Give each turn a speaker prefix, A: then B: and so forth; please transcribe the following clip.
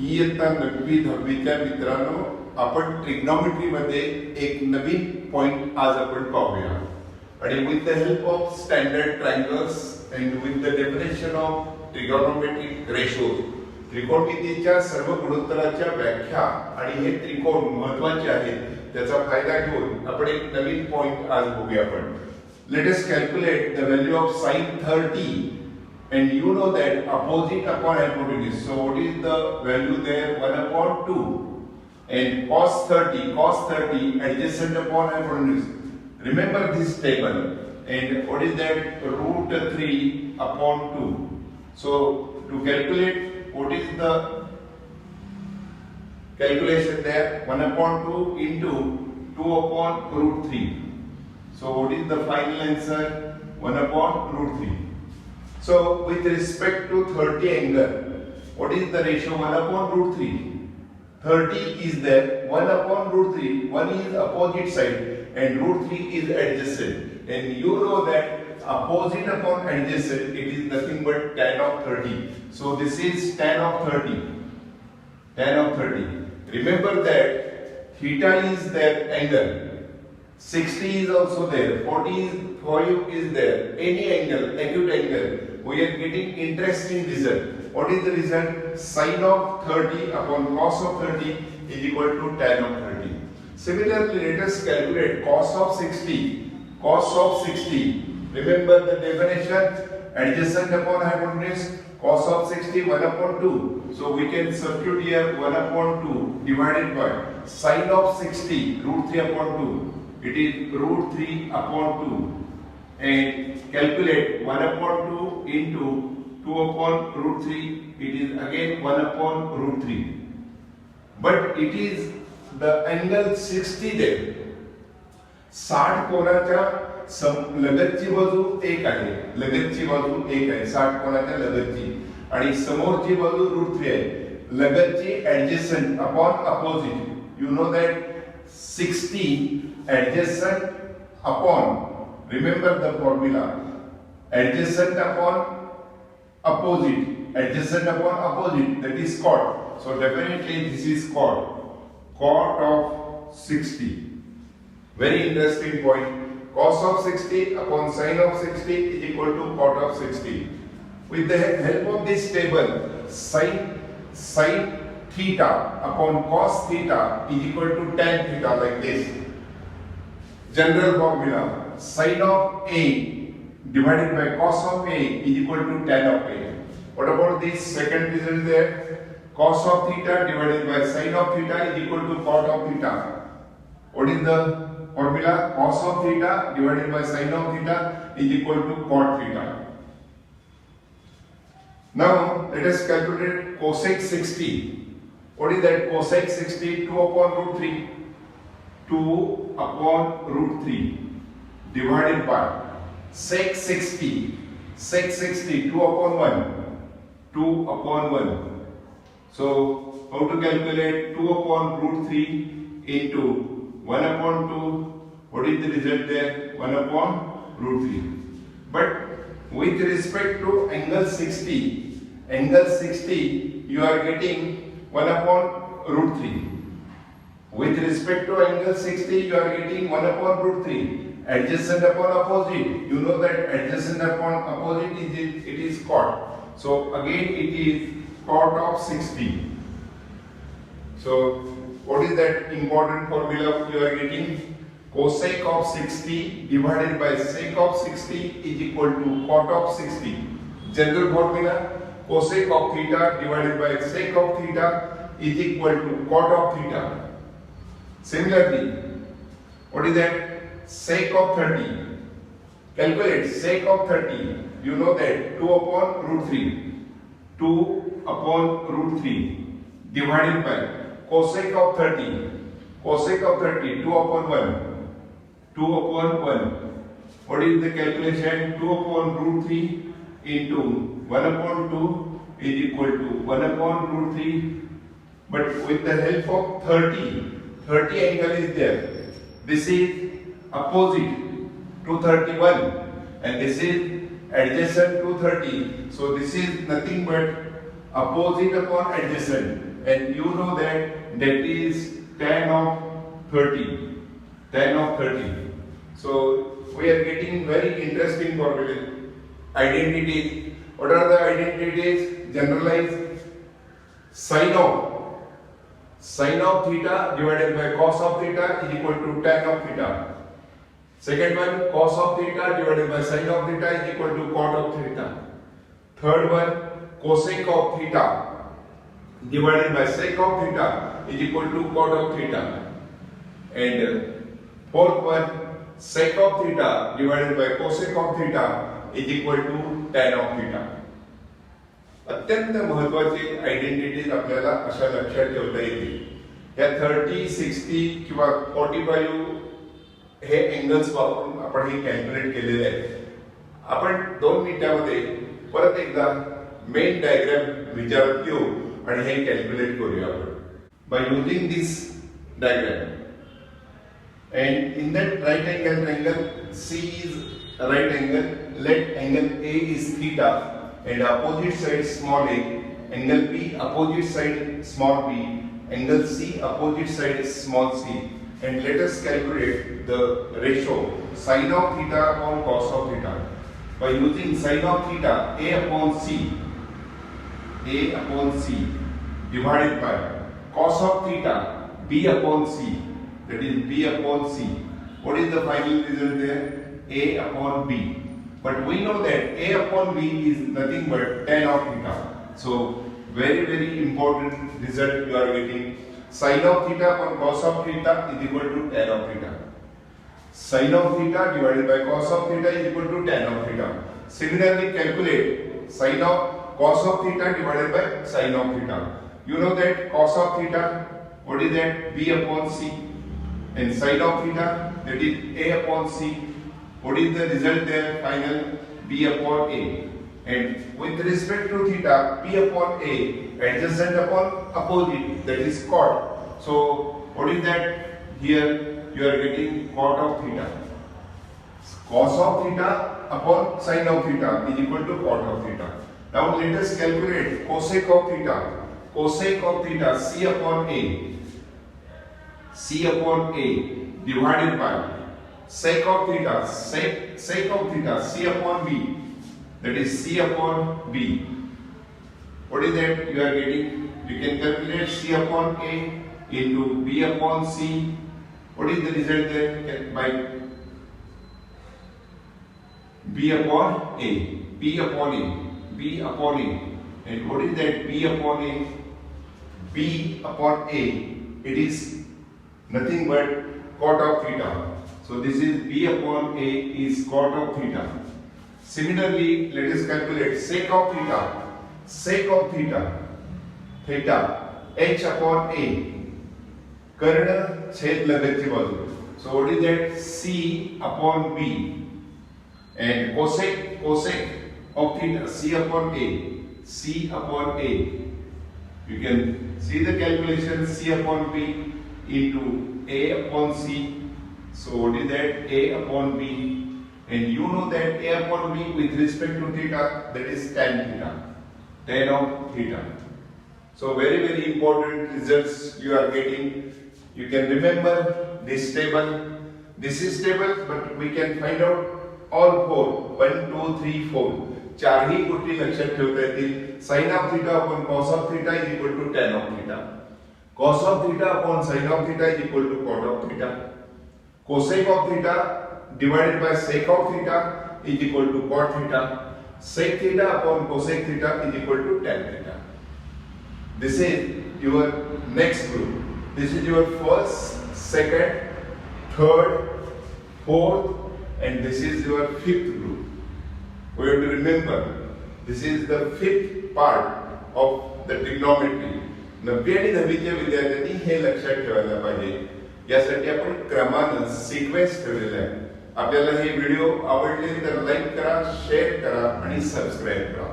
A: इयत्ता 9वी 10वीच्या मित्रांनो, आपण ट्रिग्नॉमेट्री मध्ये एक नवीन पॉइंट आज आपण पाहूया. आणि with the help of standard triangles and with the definition of trigonometric ratios, त्रिकोणमितीच्या सर्व गुणोत्तराच्या व्याख्या आणि हे त्रिकोण महत्त्वाचे आहेत त्याचा फायदा घेऊन आपण एक नवीन पॉइंट आज बघूया. आपण let us calculate the value of sin 30. And you know that opposite upon hypotenuse. So what is the value there? 1 upon 2. And cos 30 adjacent upon hypotenuse. Remember this table. And what is that? Root 3 upon 2. So to calculate, what is the calculation there? 1 upon 2 into 2 upon root 3. So what is the final answer? 1 upon root 3. So with respect to 30 angle, what is the ratio? 1 upon root 3. 30 is there, 1 upon root 3, 1 is opposite side and root 3 is adjacent. And you know that opposite upon adjacent, it is nothing but tan of 30. So this is tan of 30. Tan of 30. Remember that theta is that angle. 60 is also there, 45 is there, any angle, acute angle. We are getting interesting result. What is the result? Sin of 30 upon cos of 30 is equal to tan of 30. Similarly, let us calculate cos of 60. Cos of 60. Remember the definition: adjacent upon hypotenuse. Cos of 60 1 upon 2. So we can substitute here 1 upon 2 divided by sin of 60 root 3 upon 2. It is root 3 upon 2. And calculate 1 upon 2 into 2 upon root 3, it is again 1 upon root 3. But it is the angle 60 there. 60 कोणाच्या लगतची बाजू एक आहे, लगतची बाजू एक आहे, 60 कोणाच्या लगतची, आणि समोरची बाजू root 3 आहे. लगतची adjacent upon opposite. You know that 60 adjacent upon, remember the formula, adjacent upon opposite, adjacent upon opposite, that is cot. So definitely this is cot of 60. Very interesting point. Cos of 60 upon sin of 60 is equal to cot of 60. With the help of this table, sin theta upon cos theta is equal to tan theta, like this. General formula: sin of A divided by cos of A is equal to tan of A. What about this second result there? Cos of theta divided by sin of theta is equal to cot of theta. What is the formula? Cos of theta divided by sin of theta is equal to cot theta. Now let us calculate cosec 60. What is that? Cosec 60, 2 upon root 3. 2 upon root 3 divided by sec 60, 2 upon 1, 2 upon 1. So how to calculate 2 upon root 3 into 1 upon 2? What is the result there? 1 upon root 3. But with respect to angle 60, you are getting 1 upon root 3. With respect to angle 60, you are getting 1 upon root 3. Adjacent upon opposite, you know that adjacent upon opposite it is cot. So again it is cot of 60. So what is that important formula you are getting? Cosec of 60 divided by sec of 60 is equal to cot of 60. General formula: cosec of theta divided by sec of theta is equal to cot of theta. Similarly, what is that? Sec of 30. Calculate sec of 30. You know that 2 upon root 3. 2 upon root 3 divided by cosec of 30. Cosec of 30, 2 upon 1. 2 upon 1. What is the calculation? 2 upon root 3 into 1 upon 2 is equal to 1 upon root 3. But with the help of 30 angle is there. This is opposite to 31 and this is adjacent to 30. So this is nothing but opposite upon adjacent, and you know that is tan of 30. Tan of 30. So we are getting very interesting formula. Identities. What are the identities? Generalized sine of theta divided by cos of theta is equal to tan of theta. Second one, cos of theta divided by sine of theta is equal to cot of theta. Third one, cosec of theta divided by sec of theta is equal to cot of theta. And fourth one, sec of theta divided by cosec of theta is equal to tan of theta. अत्यंत महत्त्वाचे identities आपल्याला अशा लक्षात ठेवता येतील. या 30, 60 किंवा 45 हे angles वापरून आपण हे कॅल्क्युलेट केलेले आहे. आपण 2 मिनिटांमध्ये परत एकदा मेन डायग्राम विचारात घेऊ आणि हे कॅल्क्युलेट करूया आपण. By using this diagram and in that right angle triangle C is a right angle, let angle A is theta and opposite side small a, angle B opposite side small b, angle C opposite side small c, and let us calculate the ratio sin of theta upon cos of theta. By using sin of theta A upon C divided by cos of theta B upon C, that is B upon C. What is the final result there? A upon B. But we know that A upon B is nothing but tan of theta. So very important result you are getting. Sin of theta upon cos of theta is equal to tan of theta. Sin of theta divided by cos of theta is equal to tan of theta. Similarly calculate sin of cos of theta divided by sin of theta. You know that cos of theta, what is that? B upon C. And sin of theta, that is A upon C. What is the result there? Final B upon A. And with respect to theta, P upon A, adjacent upon opposite, that is cot. So what is that? Here you are getting cot of theta. Cos of theta upon sin of theta is equal to cot of theta. Now let us calculate cosec of theta. Cosec of theta, C upon A. C upon A divided by sec of theta, sec of theta, C upon B, that is C upon B. What is that you are getting? You can calculate C upon A into B upon C. What is the result there? By B upon A, B upon A, B upon A. And what is that B upon A? B upon A, it is nothing but cot of theta. So this is B upon A is cot of theta. Similarly, let us calculate sec of theta. Sec of theta, theta, H upon A. कर्ण छेद लगतची बाजू. So what is that? C upon B. And cosec of theta, C upon A. C upon A. You can see the calculation C upon B into A upon C. So what is that? A upon B. And you know that A upon B with respect to theta, that is tan theta. Tan of theta. So very important results you are getting. You can remember this table. This is table, but we can find out all four. 1, 2, 3, 4. चारही गोष्टी लक्षात ठेवता येतील. Sin of theta upon cos of theta is equal to tan of theta. Cos of theta upon sin of theta is equal to cot of theta. Cosec of theta divided by sec of theta is equal to cot theta. Sec theta upon cosec theta is equal to tan theta. This is your next group. This is your first, second, third, fourth, and this is your fifth group. We have to remember, this is the fifth part of the trigonometry. 90 आणि 10वीच्या विद्यार्थ्यांनी हे लक्षात ठेवायला पाहिजे. यासाठी आपण क्रमानं sequence ठेवलेला आहे. आपल्याला हे व्हिडिओ आवडले तर लाईक करा, शेअर करा आणि सबस्क्राईब करा.